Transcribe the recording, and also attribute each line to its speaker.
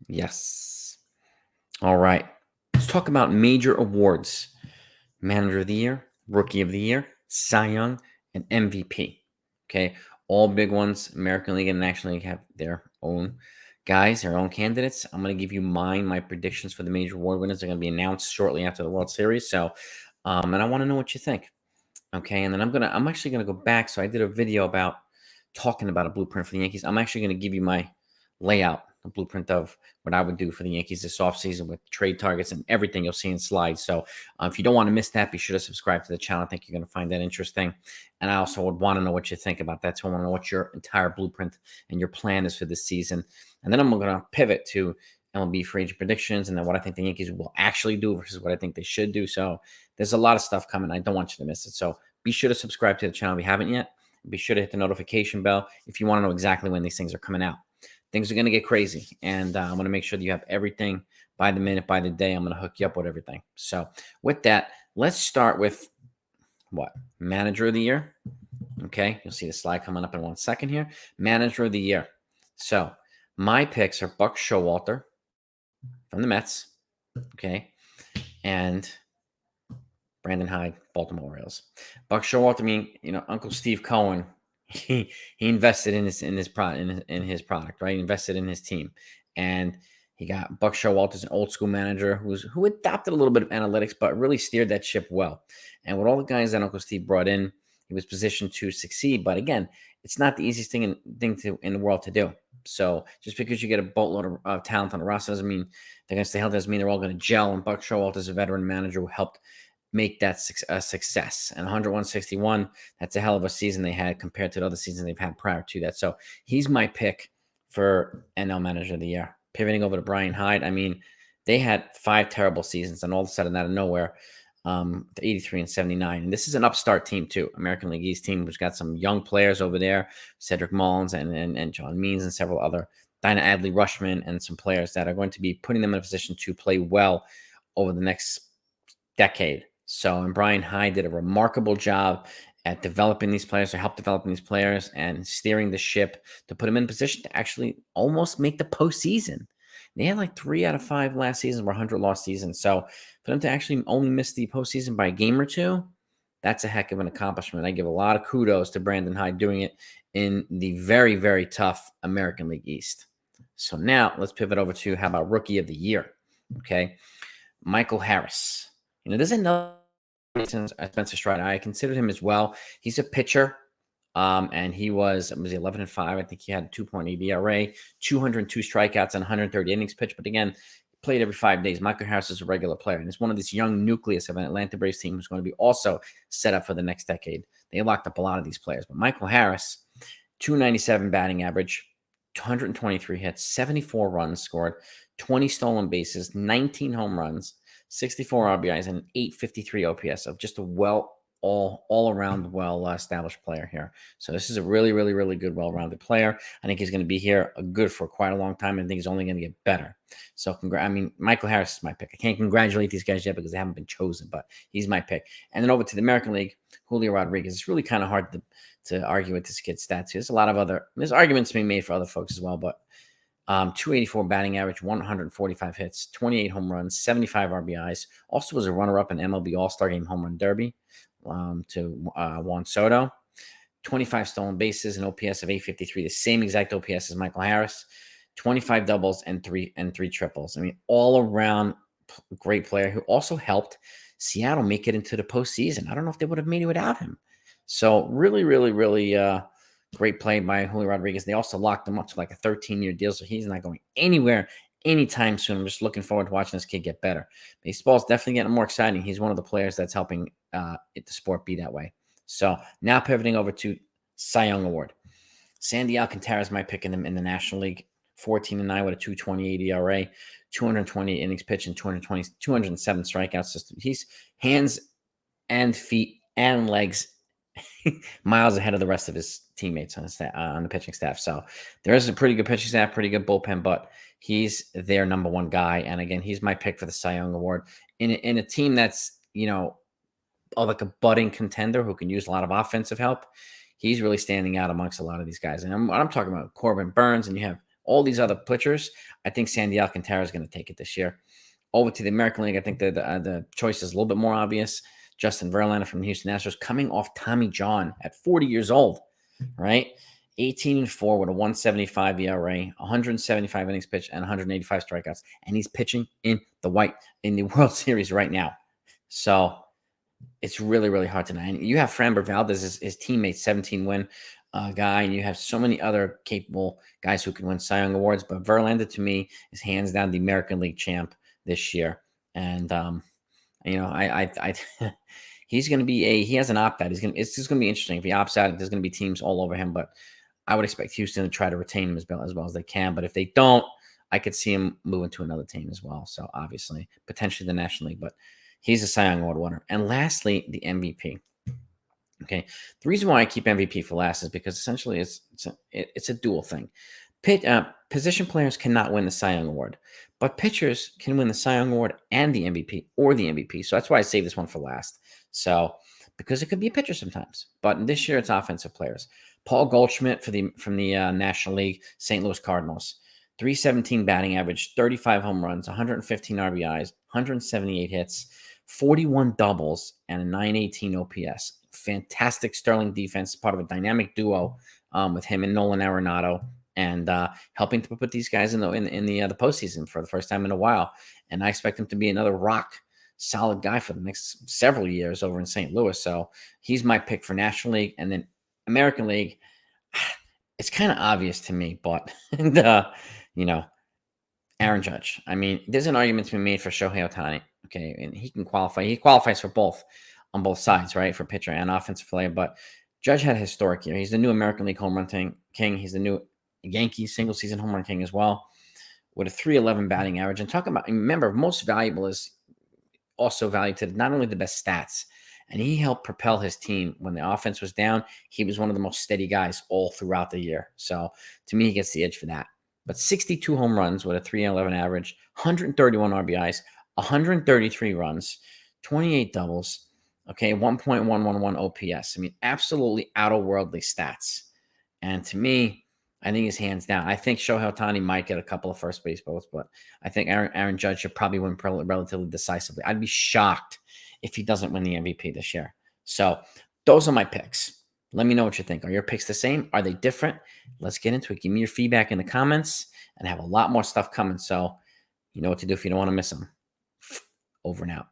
Speaker 1: Yes. All right. Let's talk about major awards. Manager of the Year, Rookie of the Year, Cy Young, and MVP. Okay. All big ones. American League and National League have their own guys, their own candidates. I'm going to give you my predictions for the major award winners. They're going to be announced shortly after the World Series. So, and I want to know what you think. Okay. And then I'm actually going to go back. So I did a video about talking about a blueprint for the Yankees. I'm actually going to give you my layout, a blueprint of what I would do for the Yankees this offseason with trade targets and everything you'll see in slides. So if you don't want to miss that, be sure to subscribe to the channel. I think you're going to find that interesting. And I also would want to know what you think about that. So I want to know what your entire blueprint and your plan is for this season. And then I'm going to pivot to MLB free agent predictions and then what I think the Yankees will actually do versus what I think they should do. So there's a lot of stuff coming. I don't want you to miss it. So be sure to subscribe to the channel if you haven't yet. Be sure to hit the notification bell if you want to know exactly when these things are coming out. Things are going to get crazy, and I'm going to make sure that you have everything by the minute, by the day. I'm going to hook you up with everything. So with that, let's start with what? Manager of the Year. Okay, you'll see the slide coming up in 1 second here. Manager of the Year. So my picks are Buck Showalter from the Mets, okay, and Brandon Hyde, Baltimore Orioles. Buck Showalter, Uncle Steve Cohen, he invested in his product, right? He invested in his team, and he got Buck Showalter's an old school manager who adopted a little bit of analytics, but really steered that ship well. And with all the guys that Uncle Steve brought in, he was positioned to succeed. But again, it's not the easiest thing in the world to do. So just because you get a boatload of talent on the roster doesn't mean they're going to stay healthy. Doesn't mean they're all going to gel. And Buck Showalter is a veteran manager who helped make that a success. And 101-61, that's a hell of a season they had compared to the other seasons they've had prior to that. So he's my pick for NL Manager of the Year. Pivoting over to Brian Hyde, I mean, they had 5 terrible seasons, and all of a sudden, out of nowhere, the 83 and 79. And this is an upstart team too, American League East team, which got some young players over there, Cedric Mullins and John Means and several other, Dinah Adley Rushman, and some players that are going to be putting them in a position to play well over the next decade. So, and Brian Hyde did a remarkable job at developing these players, or help developing these players and steering the ship to put them in position to actually almost make the postseason. They had like 3 out of 5 last season were 100-loss seasons. So for them to actually only miss the postseason by a game or two, that's a heck of an accomplishment. I give a lot of kudos to Brandon Hyde doing it in the very, very tough American League East. So now let's pivot over to how about Rookie of the Year? Okay. Michael Harris. There's another Spencer Strider. I considered him as well. He's a pitcher, and he was 11-5. I think he had a 2.8 ERA, 202 strikeouts, and 130 innings pitched. But again, played every 5 days. Michael Harris is a regular player, and it's one of this young nucleus of an Atlanta Braves team who's going to be also set up for the next decade. They locked up a lot of these players, but Michael Harris, 297 batting average, 123 hits, 74 runs scored, 20 stolen bases, 19 home runs, 64 RBIs, and an 853 OPS. So just a all around established player here. So this is a really, really, really good, well-rounded player. I think he's going to be here good for quite a long time, and I think he's only going to get better. So Michael Harris is my pick. I can't congratulate these guys yet because they haven't been chosen, but he's my pick. And then over to the American League, Julio Rodriguez. It's really kind of hard to argue with this kid's stats. There's arguments being made for other folks as well, but 284 batting average, 145 hits, 28 home runs, 75 RBIs. Also was a runner-up in MLB All-Star Game Home Run Derby to Juan Soto. 25 stolen bases, an OPS of 853, the same exact OPS as Michael Harris. 25 doubles and three triples. I mean, all around great player who also helped Seattle make it into the postseason. I don't know if they would have made it without him. So really, really, really great play by Julio Rodriguez. They also locked him up to like a 13-year deal, so he's not going anywhere anytime soon. I'm just looking forward to watching this kid get better. Baseball's definitely getting more exciting. He's one of the players that's helping the sport be that way. So now pivoting over to Cy Young Award. Sandy Alcantara is my pick in the National League. 14-9 with a 2.28 ERA, 220 innings pitched, and 207 strikeouts. He's hands and feet and legs miles ahead of the rest of his teammates on the pitching staff. So there is a pretty good pitching staff, pretty good bullpen, but he's their number one guy. And again, he's my pick for the Cy Young Award in a team that's, like a budding contender who can use a lot of offensive help. He's really standing out amongst a lot of these guys. And I'm talking about Corbin Burns, and you have all these other pitchers, I think Sandy Alcantara is going to take it this year. Over to the American League, I think the choice is a little bit more obvious. Justin Verlander from the Houston Astros coming off Tommy John at 40 years old, right? 18-4 with a 175 ERA, 175 innings pitched, and 185 strikeouts. And he's pitching in the World Series right now. So it's really, really hard to know. And you have Framber Valdez, his teammate, 17-win guy, and you have so many other capable guys who can win Cy Young awards. But Verlander, to me, is hands down the American League champ this year. And I he's going to be he has an opt out. It's just going to be interesting if he opts out. There's going to be teams all over him, but I would expect Houston to try to retain him as well as they can. But if they don't, I could see him moving to another team as well. So obviously, potentially the National League, but he's a Cy Young Award winner. And lastly, the MVP. Okay, the reason why I keep MVP for last is because essentially it's a dual thing. Position players cannot win the Cy Young Award, but pitchers can win the Cy Young Award and the MVP or the MVP. So that's why I saved this one for last. So because it could be a pitcher sometimes, but this year it's offensive players. Paul Goldschmidt from the National League, St. Louis Cardinals, 317 batting average, 35 home runs, 115 RBIs, 178 hits, 41 doubles, and a 918 OPS. Fantastic Sterling defense, part of a dynamic duo with him and Nolan Arenado, and helping to put these guys in the postseason for the first time in a while. And I expect him to be another rock solid guy for the next several years over in St. Louis. So he's my pick for National League. And then American League, it's kind of obvious to me, but Aaron Judge. I mean, there's an argument to be made for Shohei Ohtani. Okay, and he can qualify. He qualifies for both on both sides, right? For pitcher and offensive player. But Judge had a historic year. He's the new American League home run king. He's the new Yankees single season home run king as well, with a 311 batting average. And talking about, remember, most valuable is also valued to not only the best stats, and he helped propel his team when the offense was down. He was one of the most steady guys all throughout the year. So to me, he gets the edge for that. But 62 home runs with a 311 average, 131 RBIs, 133 runs, 28 doubles, okay, 1.111 OPS. I mean, absolutely out-of-worldly stats. And to me, I think he's hands down. I think Shohei Ohtani might get a couple of first base votes, but I think Aaron Judge should probably win relatively decisively. I'd be shocked if he doesn't win the MVP this year. So those are my picks. Let me know what you think. Are your picks the same? Are they different? Let's get into it. Give me your feedback in the comments, and I have a lot more stuff coming. So you know what to do if you don't want to miss them. Over and out.